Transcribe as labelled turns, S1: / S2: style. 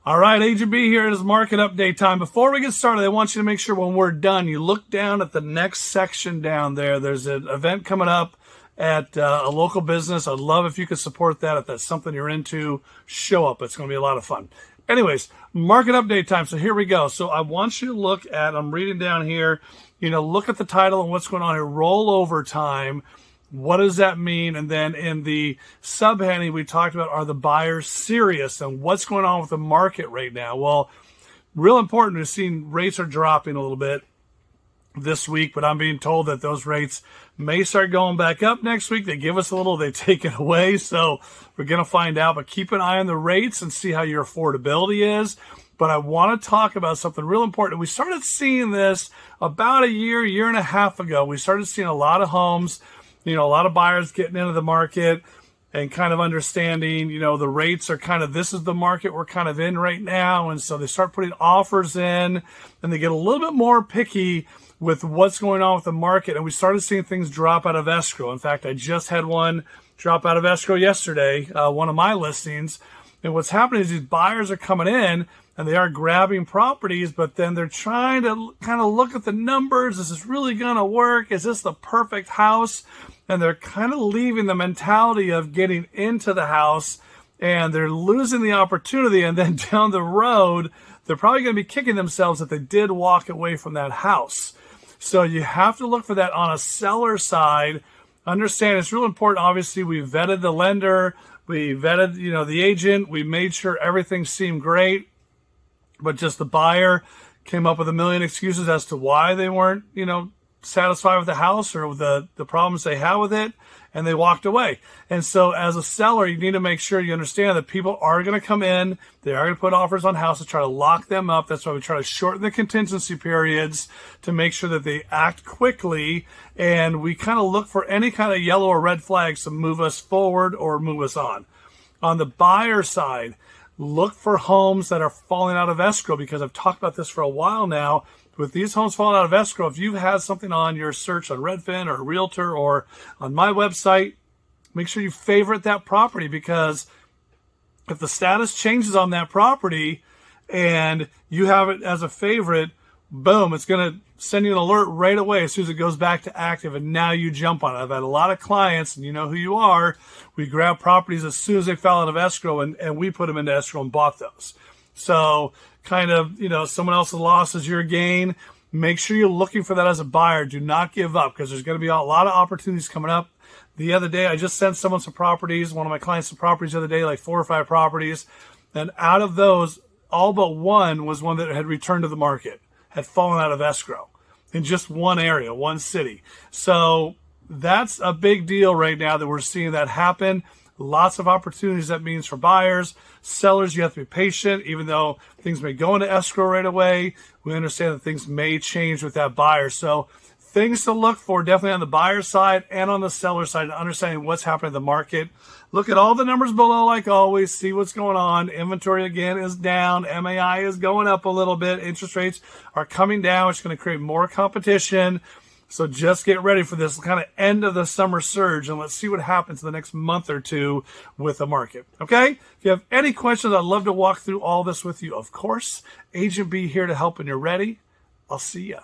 S1: All right, Agent B here. It is market update time. Before we get started, I want you to make sure when we're done, you look down at the next section down there. There's an event coming up at a local business. I'd love if you could support that. If that's something you're into, show up. It's going to be a lot of fun. Anyways, market update time. So here we go. So I want you to look at, I'm reading down here, look at the title and what's going on here. Rollover time. What does that mean? And then in the subheading, we talked about, are the buyers serious and what's going on with the market right now? Well, real important. We've seen rates are dropping a little bit this week, but I'm being told that those rates may start going back up next week. They give us a little, they take it away. So we're going to find out, but keep an eye on the rates and see how your affordability is. But I want to talk about something real important. We started seeing this about a year and a half ago. We started seeing a lot of homes, a lot of buyers getting into the market and kind of understanding, the rates are kind of, this is the market we're kind of in right now. And so they start putting offers in and they get a little bit more picky with what's going on with the market. And we started seeing things drop out of escrow. In fact, I just had one drop out of escrow yesterday, one of my listings. And what's happening is these buyers are coming in and they are grabbing properties, but then they're trying to kind of look at the numbers. Is this really going to work? Is this the perfect house? And they're kind of leaving the mentality of getting into the house and they're losing the opportunity. And then down the road, they're probably going to be kicking themselves if they did walk away from that house. So you have to look for that on a seller side. Understand it's real important. Obviously, we vetted the lender. We vetted, the agent. We made sure everything seemed great. But just the buyer came up with a million excuses as to why they weren't, satisfied with the house or with the problems they had with it, and they walked away. And so as a seller, you need to make sure you understand that people are going to come in, they are going to put offers on houses, try to lock them up. That's why we try to shorten the contingency periods to make sure that they act quickly, and we kind of look for any kind of yellow or red flags to move us forward or move us on. On the buyer side, look for homes that are falling out of escrow, because I've talked about this for a while now. With these homes falling out of escrow, if you've had something on your search on Redfin or Realtor or on my website, make sure you favorite that property, because if the status changes on that property and you have it as a favorite, boom, it's going to send you an alert right away as soon as it goes back to active, and now you jump on it. I've had a lot of clients, and you know who you are. We grab properties as soon as they fell out of escrow, and we put them into escrow and bought those. So kind of, someone else's loss is your gain. Make sure you're looking for that as a buyer. Do not give up, because there's going to be a lot of opportunities coming up. The other day, I just sent someone some properties, one of my clients some properties the other day, like 4 or 5 properties. And out of those, all but one was one that had returned to the market, had fallen out of escrow in just one area, one city. So that's a big deal right now that we're seeing that happen. Lots of opportunities that means for buyers. Sellers, you have to be patient. Even though things may go into escrow right away, we understand that things may change with that buyer. So things to look for definitely on the buyer side and on the seller side, understanding what's happening in the market. Look at all the numbers below like always. See what's going on. Inventory again is down. MAI is going up a little bit. Interest rates are coming down, which is going to create more competition. So just get ready for this kind of end of the summer surge, and let's see what happens in the next month or two with the market. Okay? If you have any questions, I'd love to walk through all this with you. Of course, Agent B here to help when you're ready. I'll see ya.